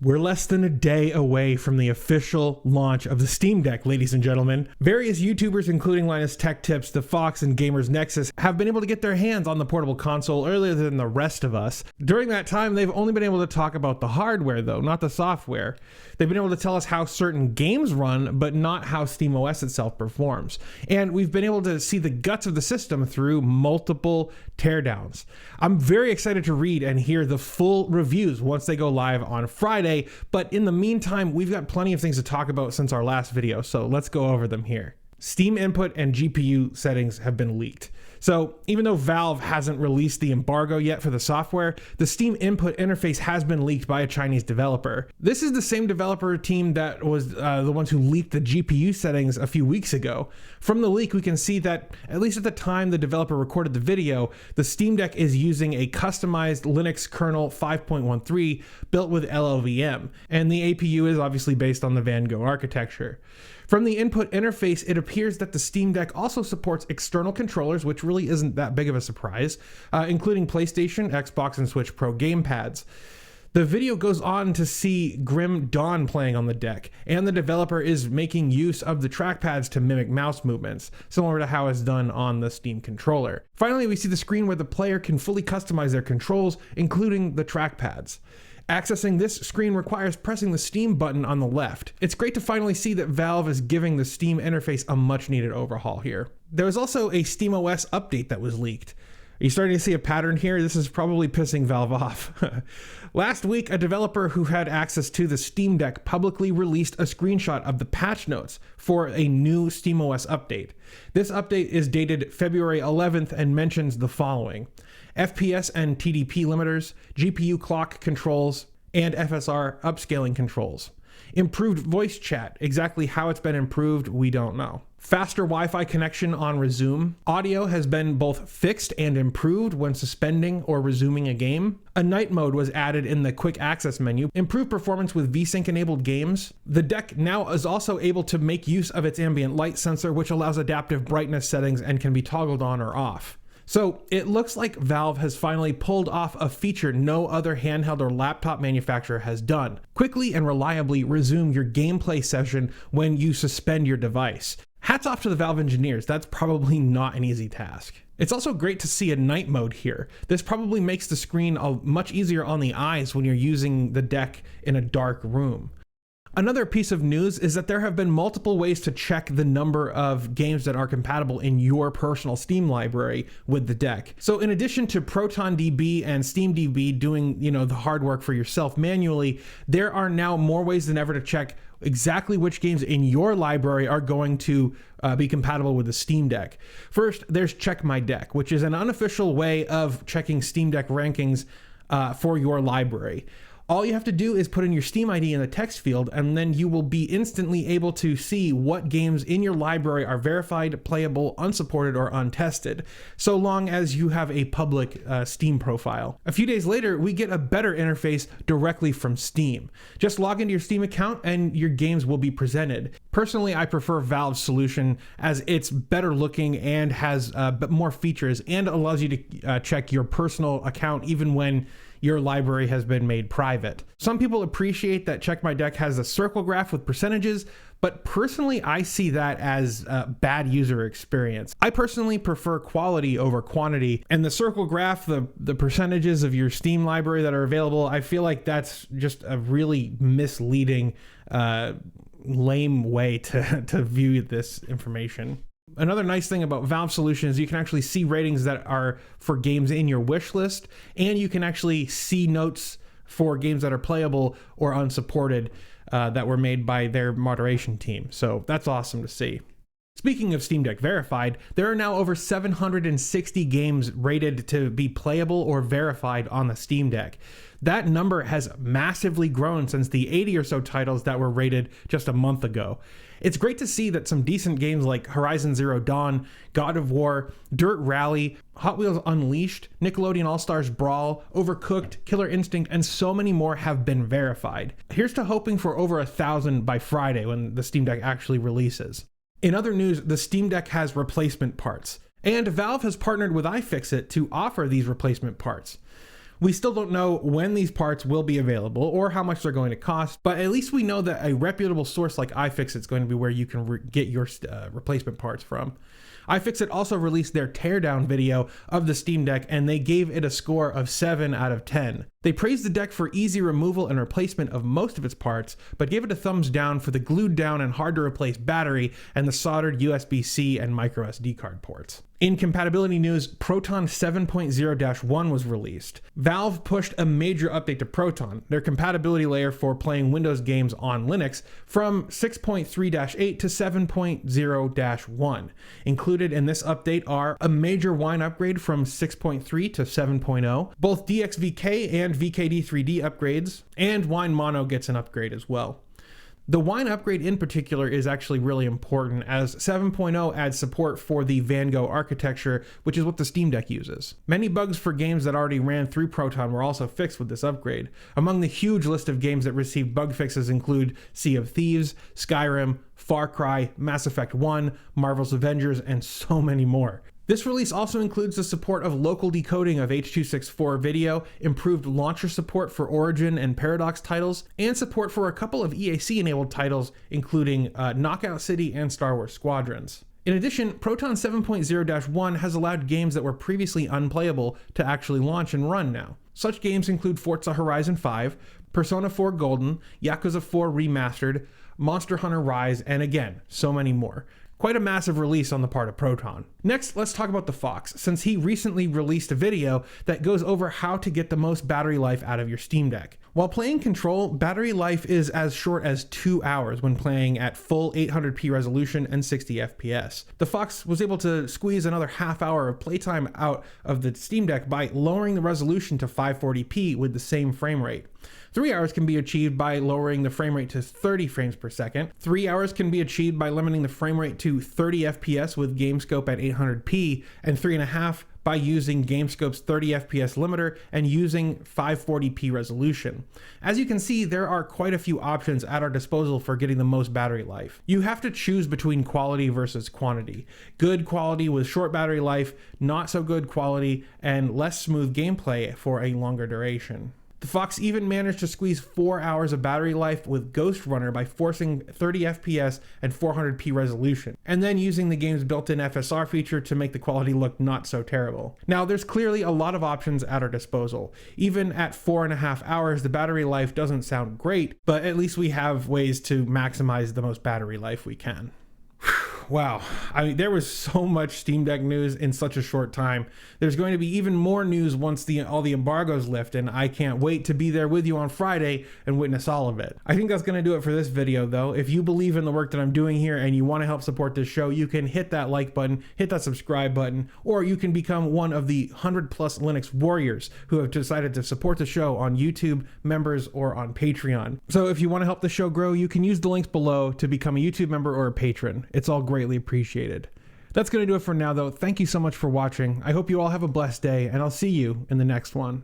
We're less than a day away from the official launch of the Steam Deck, ladies and gentlemen. Various YouTubers, including Linus Tech Tips, The Fox, and Gamers Nexus, have been able to get their hands on the portable console earlier than the rest of us. During that time, they've only been able to talk about the hardware, though, not the software. They've been able to tell us how certain games run, but not how SteamOS itself performs. And we've been able to see the guts of the system through multiple teardowns. I'm very excited to read and hear the full reviews once they go live on Friday. But in the meantime, we've got plenty of things to talk about since our last video, so let's go over them here. Steam input and GPU settings have been leaked. So even though Valve hasn't released the embargo yet for the software, the Steam input interface has been leaked by a Chinese developer. This is the same developer team that was the ones who leaked the GPU settings a few weeks ago. From the leak, we can see that, at least at the time the developer recorded the video, the Steam Deck is using a customized Linux kernel 5.13 built with LLVM, and the APU is obviously based on the Van Gogh architecture. From the input interface, it appears that the Steam Deck also supports external controllers, which really isn't that big of a surprise, including PlayStation, Xbox, and Switch Pro gamepads. The video goes on to see Grim Dawn playing on the deck, and the developer is making use of the trackpads to mimic mouse movements, similar to how it's done on the Steam controller. Finally, we see the screen where the player can fully customize their controls, including the trackpads. Accessing this screen requires pressing the Steam button on the left. It's great to finally see that Valve is giving the Steam interface a much needed overhaul here. There was also a SteamOS update that was leaked. Are you starting to see a pattern here? This is probably pissing Valve off. Last week, a developer who had access to the Steam Deck publicly released a screenshot of the patch notes for a new SteamOS update. This update is dated February 11th and mentions the following: FPS and TDP limiters, GPU clock controls, and FSR upscaling controls. Improved voice chat. Exactly how it's been improved, we don't know. Faster Wi-Fi connection on resume. Audio has been both fixed and improved when suspending or resuming a game. A night mode was added in the quick access menu. Improved performance with VSync enabled games. The deck now is also able to make use of its ambient light sensor, which allows adaptive brightness settings and can be toggled on or off. So it looks like Valve has finally pulled off a feature no other handheld or laptop manufacturer has done. Quickly and reliably resume your gameplay session when you suspend your device. Hats off to the Valve engineers, that's probably not an easy task. It's also great to see a night mode here. This probably makes the screen much easier on the eyes when you're using the deck in a dark room. Another piece of news is that there have been multiple ways to check the number of games that are compatible in your personal Steam library with the deck. So in addition to ProtonDB and SteamDB doing, the hard work for yourself manually, there are now more ways than ever to check exactly which games in your library are going to be compatible with the Steam Deck. First, there's Check My Deck, which is an unofficial way of checking Steam Deck rankings for your library. All you have to do is put in your Steam ID in the text field, and then you will be instantly able to see what games in your library are verified, playable, unsupported, or untested, so long as you have a public Steam profile. A few days later, we get a better interface directly from Steam. Just log into your Steam account and your games will be presented. Personally, I prefer Valve's solution as it's better looking and has more features and allows you to check your personal account even when your library has been made private. Some people appreciate that Check My Deck has a circle graph with percentages, but personally I see that as a bad user experience. I personally prefer quality over quantity, and the circle graph, the percentages of your Steam library that are available, I feel like that's just a really misleading, lame way to view this information. Another nice thing about Valve Solution is you can actually see ratings that are for games in your wish list, and you can actually see notes for games that are playable or unsupported that were made by their moderation team. So that's awesome to see. Speaking of Steam Deck Verified, there are now over 760 games rated to be playable or verified on the Steam Deck. That number has massively grown since the 80 or so titles that were rated just a month ago. It's great to see that some decent games like Horizon Zero Dawn, God of War, Dirt Rally, Hot Wheels Unleashed, Nickelodeon All-Stars Brawl, Overcooked, Killer Instinct, and so many more have been verified. Here's to hoping for over 1,000 by Friday when the Steam Deck actually releases. In other news, the Steam Deck has replacement parts, and Valve has partnered with iFixit to offer these replacement parts. We still don't know when these parts will be available or how much they're going to cost, but at least we know that a reputable source like iFixit is going to be where you can get your replacement parts from. iFixit also released their teardown video of the Steam Deck, and they gave it a score of 7 out of 10. They praised the deck for easy removal and replacement of most of its parts, but gave it a thumbs down for the glued down and hard to replace battery and the soldered USB-C and microSD card ports. In compatibility news, Proton 7.0-1 was released. Valve pushed a major update to Proton, their compatibility layer for playing Windows games on Linux, from 6.3-8 to 7.0-1. Included in this update are a major Wine upgrade from 6.3 to 7.0, both DXVK and VKD3D upgrades, and Wine Mono gets an upgrade as well. The Wine upgrade in particular is actually really important, as 7.0 adds support for the VEGA architecture, which is what the Steam Deck uses. Many bugs for games that already ran through Proton were also fixed with this upgrade. Among the huge list of games that received bug fixes include Sea of Thieves, Skyrim, Far Cry, Mass Effect 1, Marvel's Avengers, and so many more. This release also includes the support of local decoding of H.264 video, improved launcher support for Origin and Paradox titles, and support for a couple of EAC-enabled titles, including Knockout City and Star Wars Squadrons. In addition, Proton 7.0-1 has allowed games that were previously unplayable to actually launch and run now. Such games include Forza Horizon 5, Persona 4 Golden, Yakuza 4 Remastered, Monster Hunter Rise, and again, so many more. Quite a massive release on the part of Proton. Next, let's talk about the Fox, since he recently released a video that goes over how to get the most battery life out of your Steam Deck. While playing Control, battery life is as short as 2 hours when playing at full 800p resolution and 60 FPS. The Fox was able to squeeze another half hour of playtime out of the Steam Deck by lowering the resolution to 540p with the same frame rate. 3 hours can be achieved by lowering the frame rate to 30 frames per second. 3 hours can be achieved by limiting the frame rate to 30 FPS with GameScope at 800p, and 3.5 by using GameScope's 30 FPS limiter and using 540p resolution. As you can see, there are quite a few options at our disposal for getting the most battery life. You have to choose between quality versus quantity. Good quality with short battery life, not so good quality, and less smooth gameplay for a longer duration. The Fox even managed to squeeze 4 hours of battery life with Ghost Runner by forcing 30 FPS and 400p resolution, and then using the game's built-in FSR feature to make the quality look not so terrible. Now, there's clearly a lot of options at our disposal. Even at 4.5 hours, the battery life doesn't sound great, but at least we have ways to maximize the most battery life we can. Wow, I mean, there was so much Steam Deck news in such a short time. There's going to be even more news once all the embargoes lift, and I can't wait to be there with you on Friday and witness all of it. I think that's going to do it for this video, though. If you believe in the work that I'm doing here and you want to help support this show, you can hit that like button, hit that subscribe button, or you can become one of the 100+ Linux warriors who have decided to support the show on YouTube, members, or on Patreon. So if you want to help the show grow, you can use the links below to become a YouTube member or a patron. It's all greatly appreciated. That's going to do it for now, though. Thank you so much for watching. I hope you all have a blessed day, and I'll see you in the next one.